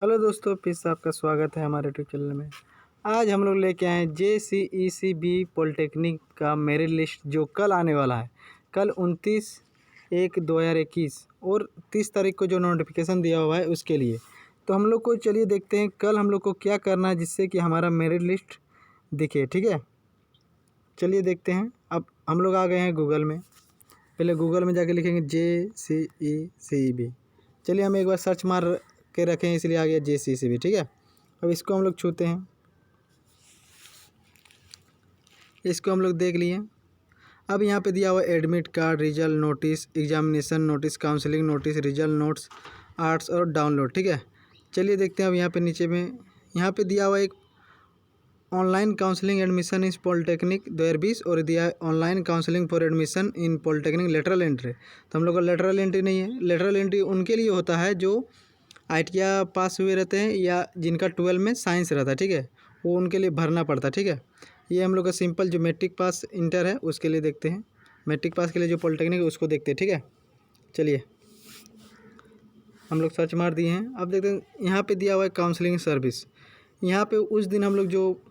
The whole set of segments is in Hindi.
हेलो दोस्तों, फिर से आपका स्वागत है हमारे यूट्यूब चैनल में। आज हम लोग लेके आए हैं JCECB पॉलिटेक्निक का मेरिट लिस्ट जो कल आने वाला है। कल 29/1/2021 और 30 तारीख को जो नोटिफिकेशन दिया हुआ है उसके लिए। तो हम लोग को चलिए देखते हैं कल हम लोग को क्या करना है जिससे कि हमारा मेरिट लिस्ट दिखे। ठीक है, चलिए देखते हैं। अब हम लोग आ गए हैं गूगल में। पहले गूगल में जाके लिखेंगे JCECB। चलिए हम एक बार सर्च मार के रखें, इसलिए आ गया JCECB। ठीक है, अब इसको हम लोग छूते हैं। इसको हम लोग देख लिए। अब यहाँ पे दिया हुआ admit card, result notice, examination notice, counselling notice, result notes, arts और डाउनलोड। ठीक है, चलिए देखते हैं। अब यहाँ पे नीचे में यहाँ पे दिया हुआ एक ऑनलाइन काउंसलिंग एडमिशन इस पॉलिटेक्निक 2020 और दिया है online counselling for admission in polytechnic lateral entry. तो हम लोग का लेटरल एंट्री नहीं है। लेटरल एंट्री उनके लिए होता है जो ITIA पास हुए रहते हैं या जिनका 12 में साइंस रहता है। ठीक है, वो उनके लिए भरना पड़ता है। ठीक है, ये हम लोग का सिंपल जो मैट्रिक पास इंटर है उसके लिए देखते हैं। मैट्रिक पास के लिए जो पॉलिटेक्निक है उसको देखते हैं। ठीक है, चलिए हम लोग सर्च मार दिए हैं। अब देखते हैं यहाँ पे दिया हुआ है काउंसलिंग सर्विस। यहाँ पे उस दिन हम लोग जो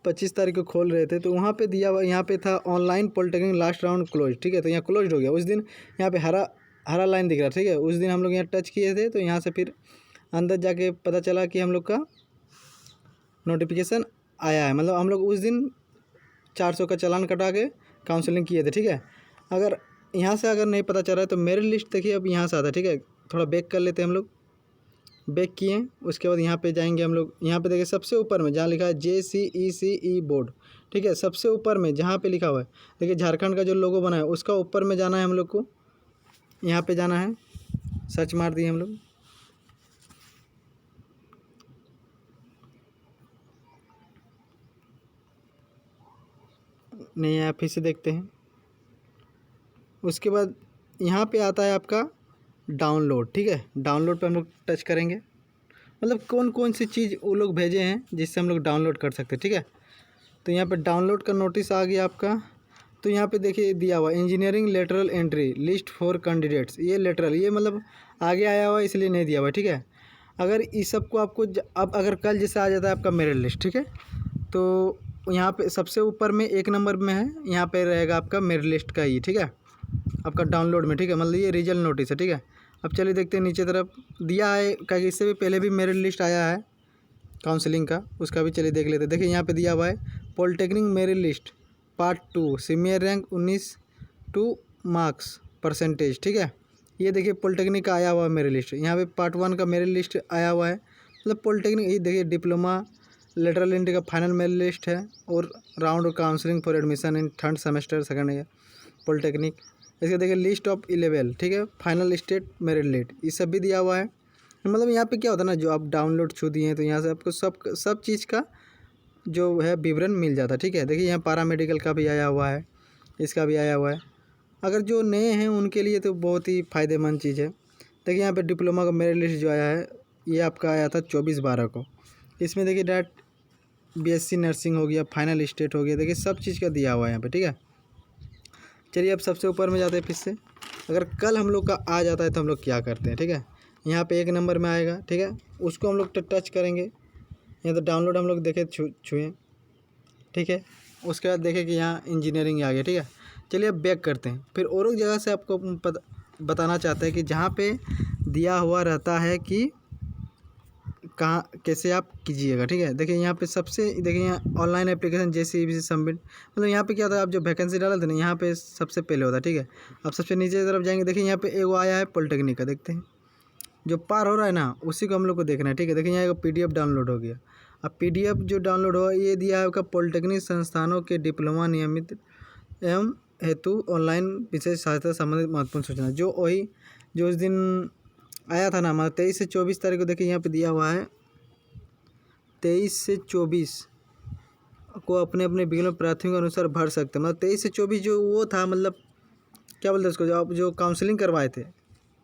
25 तारीख को खोल रहे थे तो वहाँ पे दिया हुआ, यहाँ पे था online polytechnic last round close. ठीक है, तो यहाँ क्लोज हो गया उस दिन। यहाँ पे हरा लाइन दिख रहा। ठीक है, उस दिन हम लोग यहाँ टच किए थे तो यहाँ से फिर अंदर जाके पता चला कि हम लोग का नोटिफिकेशन आया है। मतलब हम लोग उस दिन 400 का चालान कटा के काउंसलिंग किए थे। ठीक है, अगर यहाँ से अगर नहीं पता चल रहा है तो मेरिट लिस्ट देखिए अब यहाँ से आता है। ठीक है, थोड़ा बैक कर लेते हैं हम लोग। बैक किए, उसके बाद यहाँ पे जाएंगे हम लोग। यहाँ पे देखिए सबसे ऊपर में जहाँ लिखा है JCECE बोर्ड। ठीक है, सबसे ऊपर में जहाँ पे लिखा हुआ है देखिए झारखंड का जो लोगो बना है उसका ऊपर में जाना है हम लोग को। यहाँ पे जाना है, सर्च मार दिए हम लोग। नहीं आया, फिर से देखते हैं। उसके बाद यहाँ पे आता है आपका डाउनलोड। ठीक है, डाउनलोड पे हम लोग टच करेंगे। मतलब कौन कौन सी चीज़ वो लोग भेजे हैं जिससे हम लोग डाउनलोड कर सकते हैं। ठीक है, तो यहाँ पे डाउनलोड का नोटिस आ गया आपका। तो यहाँ पे देखिए दिया हुआ engineering lateral entry list for candidates. ये लेटरल, ये मतलब आगे आया हुआ इसलिए नहीं दिया हुआ। ठीक है, अगर इस सब को आपको अब अगर कल जैसे आ जाता है आपका मेरिट लिस्ट। ठीक है, तो यहाँ पे सबसे ऊपर में 1 नंबर में है, यहाँ पे रहेगा आपका मेरिट लिस्ट का ही। ठीक है, आपका डाउनलोड में। ठीक है, मतलब ये रिजल्ट नोटिस है। ठीक है, अब चलिए देखते हैं नीचे तरफ दिया है क्या, इससे भी पहले भी मेरिट लिस्ट आया है काउंसलिंग का, उसका भी चलिए देख लेते हैं। देखिए यहाँ पे दिया हुआ है polytechnic merit list part 2 senior rank 19 two marks percentage. ठीक है, ये देखिए पॉलिटेक्निक का आया हुआ है मेरिट लिस्ट। यहाँ पे पार्ट 1 का मेरिट लिस्ट आया हुआ है। मतलब पॉलिटेक्निक ये देखिए डिप्लोमा लेटरल एंट्री का फाइनल मेरिट लिस्ट है और round of counselling for admission in 3rd semester second year polytechnic. इसके देखिए लिस्ट ऑफ 11। ठीक है, फाइनल स्टेट मेरिट लिस्ट ये सब भी दिया हुआ है। मतलब यहाँ पे क्या होता है ना, जो आप डाउनलोड छू दिए हैं तो यहाँ से आपको सब चीज़ का जो है विवरण मिल जाता है। ठीक है, देखिए यहाँ पैरामेडिकल का भी आया हुआ है, इसका भी आया हुआ है। अगर जो नए हैं उनके लिए तो बहुत ही फ़ायदेमंद चीज़ है। देखिए यहाँ पे डिप्लोमा का मेरिट लिस्ट जो आया है ये आपका आया था 24/12 को। इसमें देखिए डायरेक्ट BSc नर्सिंग हो गया, फाइनल स्टेट हो गया, देखिए सब चीज़ का दिया हुआ है यहाँ पे। ठीक है, चलिए अब सबसे ऊपर में जाते हैं फिर से। अगर कल हम लोग का आ जाता है तो हम लोग क्या करते हैं। ठीक है, यहाँ पे 1 नंबर में आएगा। ठीक है, उसको हम लोग टच करेंगे। यहाँ तो डाउनलोड हम लोग देखे छुए। ठीक है, उसके बाद देखें कि यहाँ इंजीनियरिंग आ गया। ठीक है, चलिए अब बैक करते हैं। फिर और एक जगह से आपको बताना चाहते हैं कि जहाँ पे दिया हुआ रहता है कि कहाँ कैसे आप कीजिएगा। ठीक है, देखिए यहाँ पे सबसे देखिए यहाँ ऑनलाइन एप्लीकेशन JCECB सबमिट। मतलब यहाँ पे क्या होता है, आप जो वैकेंसी डाला था ना यहाँ पे सबसे पहले होता है। ठीक है, अब सबसे नीचे की तरफ जाएंगे, देखिए यहाँ पे एगो आया है पॉलिटेक्निक का। देखते हैं जो पार हो रहा है ना उसी को हम लोग को देखना है। ठीक है, देखिए यहाँ एक PDF डाउनलोड हो गया। अब PDF जो डाउनलोड हुआ ये दिया है आपका पॉलिटेक्निक संस्थानों के डिप्लोमा नियमित एवं हेतु ऑनलाइन विशेष सहायता संबंधित महत्वपूर्ण सूचना, जो वही जो उस दिन आया था ना हमारा 23 से 24 तारीख को। देखिए यहाँ पे दिया हुआ है 23 से 24 को अपने अपने विकल्प प्राथमिक अनुसार भर सकते हैं। मतलब 23 से 24 जो वो था, मतलब क्या बोलते हैं उसको, जो आप जो काउंसलिंग करवाए थे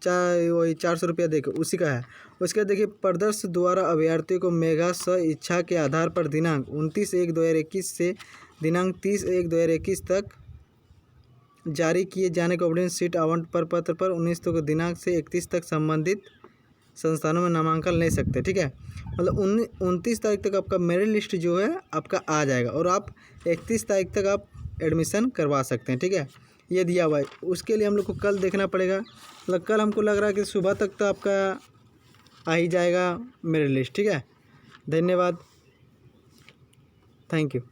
चाहे वही 400 रुपया देकर, उसी का है। उसके बाद देखिए प्रदर्श द्वारा अभ्यर्थी को मेगा स्व इच्छा के आधार पर दिनांक 29/1/2021 से दिनांक 30/1/2021 तक जारी किए जाने को सीट आवंटन पर पत्र पर 19 को दिनांक से 31 तक संबंधित संस्थानों में नामांकन ले सकते हैं, ठीक है। मतलब 29 तारीख तक आपका मेरिट लिस्ट जो है आपका आ जाएगा और आप 31 तारीख तक आप एडमिशन करवा सकते हैं, ठीक है। ये दिया हुआ है, उसके लिए हम लोग को कल देखना पड़ेगा। मतलब कल हमको लग रहा है कि सुबह तक तो आपका आ ही जाएगा मेरिट लिस्ट, ठीक है। धन्यवाद, थैंक यू।